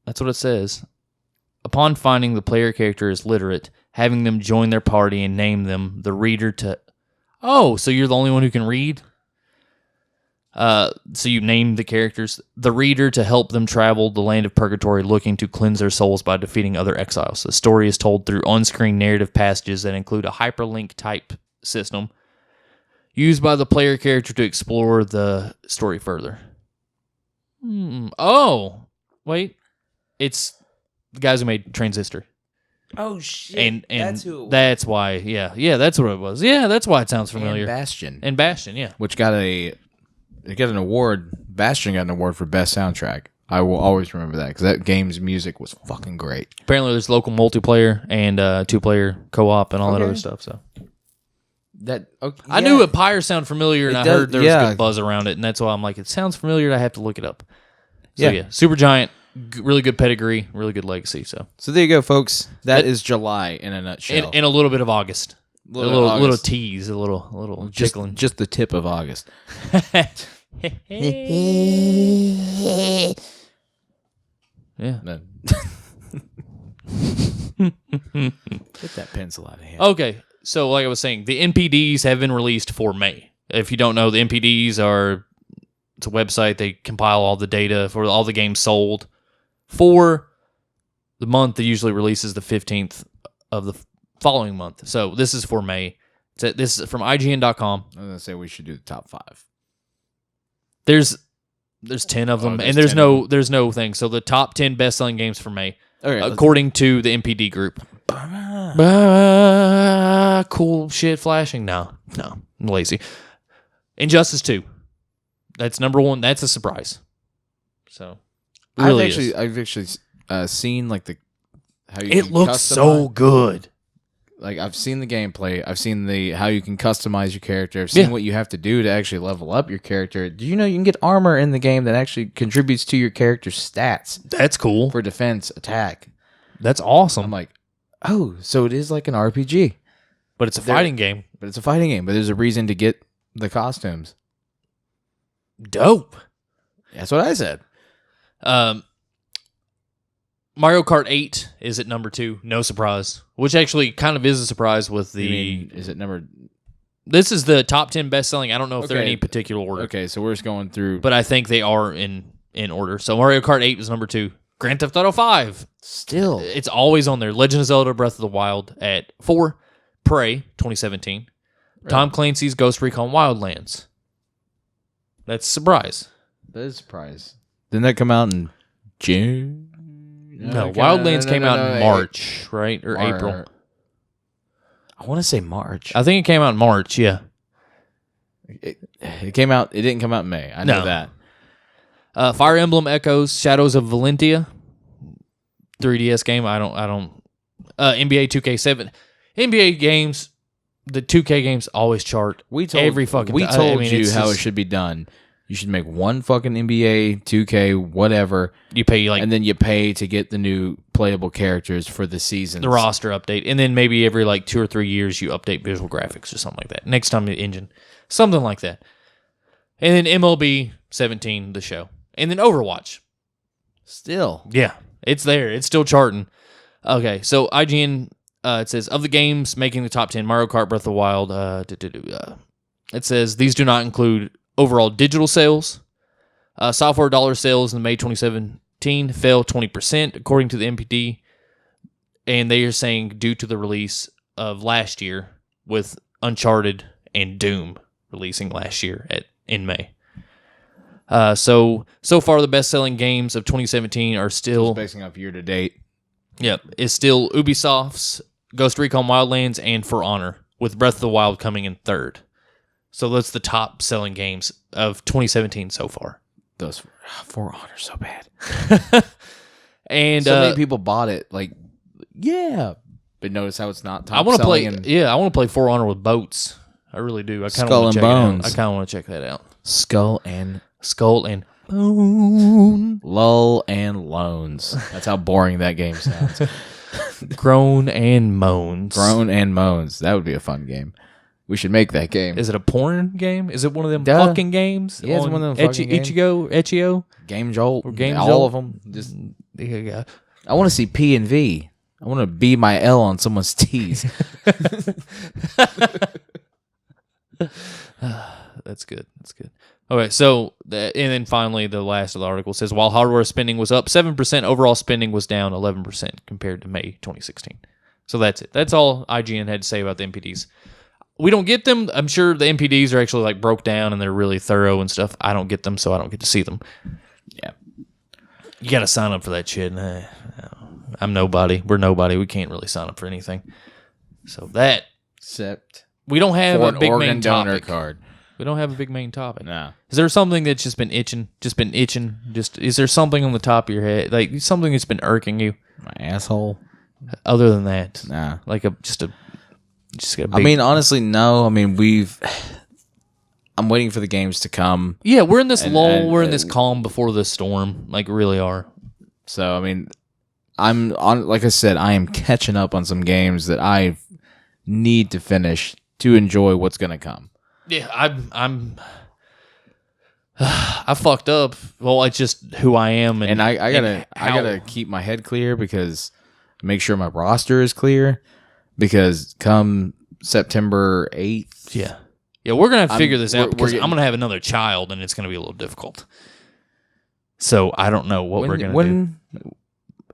That's what it says. Upon finding the player character is literate, having them join their party and name them, the reader to... Oh, so you're the only one who can read? So you name the characters. The reader to help them travel the land of purgatory looking to cleanse their souls by defeating other exiles. The story is told through on-screen narrative passages that include a hyperlink type system used by the player character to explore the story further. Oh, wait. It's the guys who made Transistor. Oh, shit. And that's who it was. That's why, yeah, that's what it was. Yeah, that's why it sounds familiar. And Bastion. Yeah. Which got an award. Bastion got an award for best soundtrack. I will always remember that because that game's music was fucking great. Apparently, there's local multiplayer and 2-player co-op and all that other stuff. So I knew it. Pyre sound familiar, and I heard there was good buzz around it, and that's why I'm like, it sounds familiar. I have to look it up. So yeah, Supergiant, really good pedigree, really good legacy. So there you go, folks. That is July in a nutshell. And a little bit of August. Little tease, a little tickling. Just the tip of August. Yeah. Get that pencil out of here. Okay, so like I was saying, the NPDs have been released for May. If you don't know, the NPDs it's a website. They compile all the data for all the games sold for the month that usually releases the 15th of the following month. So this is for May. This is from IGN.com. I was going to say we should do the top 5. There's 10 of them, and there's no thing. So the top 10 best-selling games for May, according to the NPD group. Cool shit flashing? No, I'm lazy. Injustice 2. That's number 1. That's a surprise. So, really I've actually seen like how you. It looks so good. Like I've seen the gameplay. I've seen how you can customize your character. I've seen what you have to do to actually level up your character. Do you know you can get armor in the game that actually contributes to your character's stats? That's cool for defense, attack. That's awesome. I'm like, Oh, so it is like an RPG. But it's a fighting game. But it's a fighting game. But there's a reason to get the costumes. Dope. That's what I said. Mario Kart 8 is at number 2. No surprise. Which actually kind of is a surprise with the... is it number... This is the top 10 best-selling. I don't know if they're in any particular order. Okay, so we're just going through... But I think they are in order. So Mario Kart 8 is number 2. Grand Theft Auto 5. Still. It's always on there. Legend of Zelda Breath of the Wild at 4. Prey, 2017. Right. Tom Clancy's Ghost Recon Wildlands. That's a surprise. That is a surprise. Didn't that come out in June? No, Wildlands came out in March, right? Or April. I want to say March. I think it came out in March, yeah. It came out. It didn't come out in May. I know that. Fire Emblem Echoes, Shadows of Valentia, 3DS game. I don't. NBA 2K7, NBA games. The 2K games always chart. We told you how it should be done. You should make one fucking NBA 2K whatever. You pay and then you pay to get the new playable characters for the seasons. The roster update, and then maybe every 2 or 3 years you update visual graphics or something like that. Next time the engine, something like that. And then MLB 17, the show, and then Overwatch. Still, yeah, it's there. It's still charting. Okay, so IGN. It says, of the games making the top 10, Mario Kart Breath of the Wild, it says, these do not include overall digital sales. Software dollar sales in May 2017 fell 20%, according to the NPD. And they are saying due to the release of last year with Uncharted and Doom releasing last year in May. So far, the best-selling games of 2017 are still... basing off year-to-date. Yep, is still Ubisoft's Ghost Recon Wildlands and For Honor, with Breath of the Wild coming in third. So that's the top selling games of 2017 so far. Those For Honor so bad. And so many people bought it. Yeah. But notice how it's not top I want to play. selling. I want to play For Honor with boats. I really do. I kind of Skull want to and check Bones. it out. I kind of want to check that out. Skull and Bone. Lull and Loans. That's how boring that game sounds. Groan and Moans. Groan and Moans. That would be a fun game. We should make that game. Is it a porn game? Is it one of them fucking games? Yeah, it's one of them fucking games. Ichigo? Game Jolt. Or Game all Jolt? of them. Just, I want to see P and V. I want to B my L on someone's T's. That's good. That's good. Okay, so, and then finally, the last of the article says, while hardware spending was up 7%, overall spending was down 11% compared to May 2016. So that's it. That's all IGN had to say about the MPDs. We don't get them. I'm sure the MPDs are actually broke down and they're really thorough and stuff. I don't get them, so I don't get to see them. Yeah. You got to sign up for that shit. I'm nobody. We're nobody. We can't really sign up for anything. So that. Except we don't have a big main donor topic. Card. We don't have a big main topic. No. Is there something that's just been itching? Is there something on the top of your head? Something that's been irking you? My asshole? Other than that. Nah. Just a big... I mean, honestly, no. I mean, I'm waiting for the games to come. Yeah, we're in this lull. We're in this calm before the storm. Really are. So, I mean, I'm on. Like I said, I am catching up on some games that I need to finish to enjoy what's going to come. Yeah, I fucked up. Well, it's just who I am, and I gotta keep my head clear because make sure my roster is clear because come September 8th. Yeah, we're gonna have to figure this out because I'm gonna have another child, and it's gonna be a little difficult. So I don't know what we're gonna do.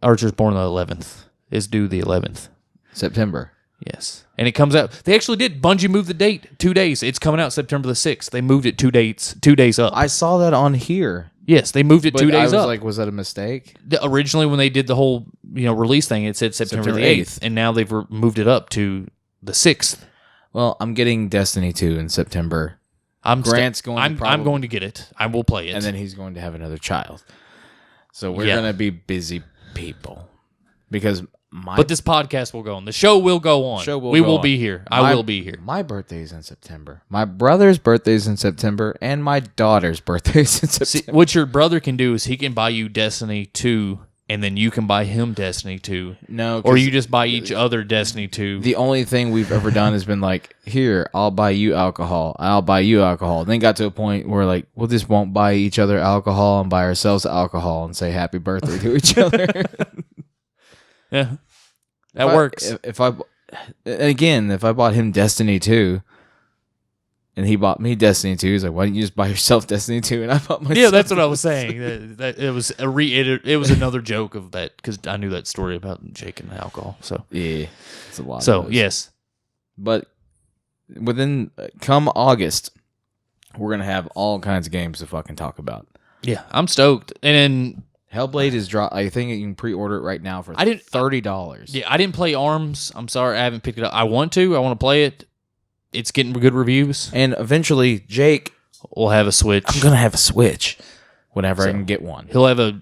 Archer's born the 11th. Is due the 11th September. Yes. And it comes out. They actually did. Bungie moved the date 2 days. It's coming out September the 6th. They moved it 2 days up. I saw that on here. Yes, they moved it 2 days up. I was like, was that a mistake? Originally, when they did the whole release thing, it said September the 8th. And now they've moved it up to the 6th. Well, I'm getting Destiny 2 in September. Grant's going to I'm going to get it. I will play it. And then he's going to have another child. So we're going to be busy people. Because but this podcast will go on. The show will go on. We will be here. I will be here. My birthday's in September. My brother's birthday's in September, and my daughter's birthday's in September. See, what your brother can do is he can buy you Destiny 2 and then you can buy him Destiny 2. No, Or you just buy each other Destiny 2. the only thing we've ever done has been like, here, I'll buy you alcohol. I'll buy you alcohol. Then got to a point where like, we'll just won't buy each other alcohol and buy ourselves alcohol and say happy birthday to each other. Yeah. That works. If I bought him Destiny 2 and he bought me Destiny 2, he's like, why didn't you just buy yourself Destiny 2? And I bought myself. Yeah, that's what I was saying. That it was it was another joke of that because I knew that story about Jake and the alcohol. So Yeah, it's a lot. So of those. yes, But within come August, we're gonna have all kinds of games to fucking talk about. yeah, I'm stoked. And then Hellblade is drop. I think you can pre-order it right now for $30. yeah, I didn't play ARMS. I'm sorry, I haven't picked it up. I want to. I want to play it. It's getting good reviews. And eventually, Jake, We'll have a Switch. I'm gonna have a Switch whenever I So, can get one. He'll have a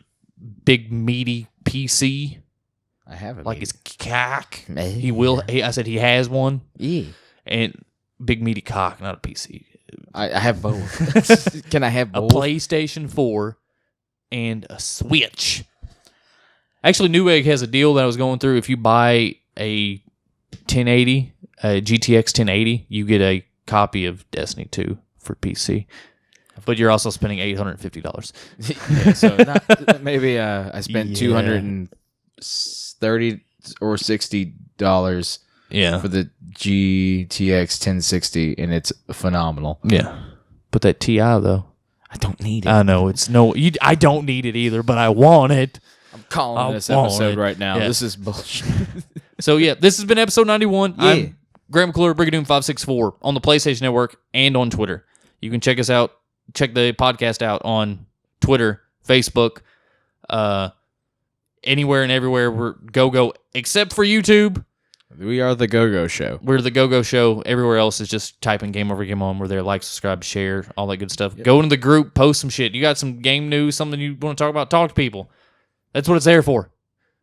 big meaty PC I have it. like his cock. He will. I said he has one. Yeah. And big meaty cock, not a PC. I have both. Can I have A both? PlayStation 4 and a Switch. Actually, Newegg has a deal that I was going through. If you buy a 1080, a GTX 1080, you get a copy of Destiny 2 for PC. But you're also spending $850. Yeah, so maybe I spent $230 or $60 Yeah. for the GTX 1060, and it's phenomenal. Yeah. But that TI, though. I don't need it. I know. I don't need it either, but I want it. I'm calling I this want episode it. right now. Yeah. This is bullshit. So, yeah, this has been episode 91. Yeah. I'm Graham McClure, Brigadoon564 on the PlayStation Network and on Twitter. You can check us out, check the podcast out on Twitter, Facebook, anywhere and everywhere. We're go, except for YouTube. We are the Go-Go Show. We're the Go Show. Everywhere else is just typing Game Over Game On. We're there. Like, subscribe, share, all that good stuff. Go into the group, post some shit. You got some game news, something you want to talk about, talk to people. That's what it's there for.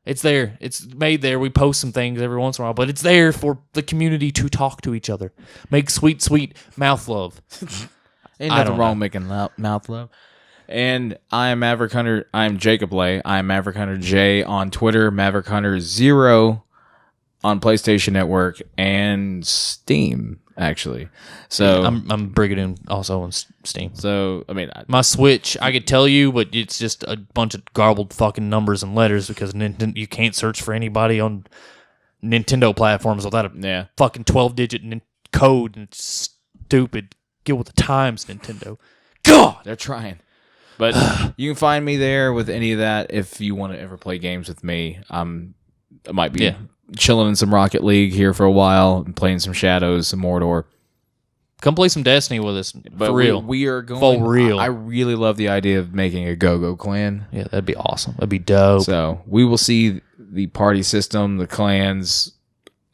It's there. It's made there. We post some things every once in a while, but it's there for the community to talk to each other. Make sweet, sweet mouth love. Ain't I nothing don't wrong know. making mouth love. And I am Maverick Hunter. I'm Jacob Lay. I'm Maverick Hunter J on Twitter. Maverick Hunter 0 on PlayStation Network and Steam, actually. So I'm Brigadoon also on Steam. So I mean, My Switch, I could tell you, but it's just a bunch of garbled fucking numbers and letters because you can't search for anybody on Nintendo platforms without a fucking 12-digit code, and it's stupid. Get with the times, Nintendo. God! they're trying. But you can find me there with any of that if you want to ever play games with me. I might be chilling in some Rocket League here for a while and playing some Shadows, some Mordor. Come play some Destiny with us, But for real. We are going For real. I really love the idea of making a Go-Go clan. Yeah, that'd be awesome. That'd be dope. So we will see the party system, the clans,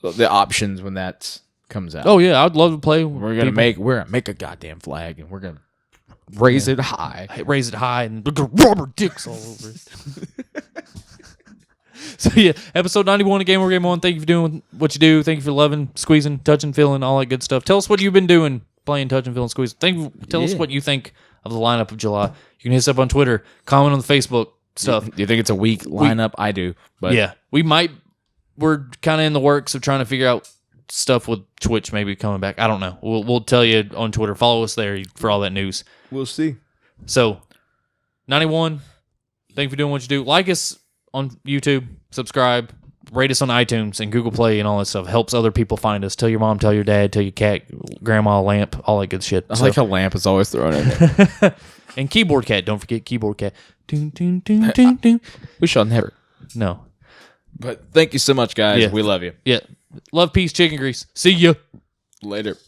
the options when that comes out. Oh yeah, I'd love to play. We're gonna make a goddamn flag and we're gonna raise it high. Raise it high and put rubber dicks all over it. So yeah, episode 91 of Game Over Game On. Thank you for doing what you do. Thank you for loving, squeezing, touching, feeling, all that good stuff. Tell us what you've been doing, playing, touching, feeling, squeezing. Tell us what you think of the lineup of July. You can hit us up on Twitter, comment on the Facebook stuff. Do you think it's a weak lineup? I do. But Yeah, we're kind of in the works of trying to figure out stuff with Twitch maybe coming back. I don't know. We'll tell you on Twitter. Follow us there for all that news. we'll see. So, 91, thank you for doing what you do. Like us on YouTube, subscribe, rate us on iTunes and Google Play and all that stuff. Helps other people find us. Tell your mom, tell your dad, tell your cat, grandma, lamp, all that good shit. I like how Lamp is always thrown in there. And Keyboard Cat. Don't forget Keyboard Cat. Doon, doon, doon, doon, doon. We shall never. No. But thank you so much, guys. Yeah. We love you. Yeah. Love, peace, chicken grease. See ya. Later.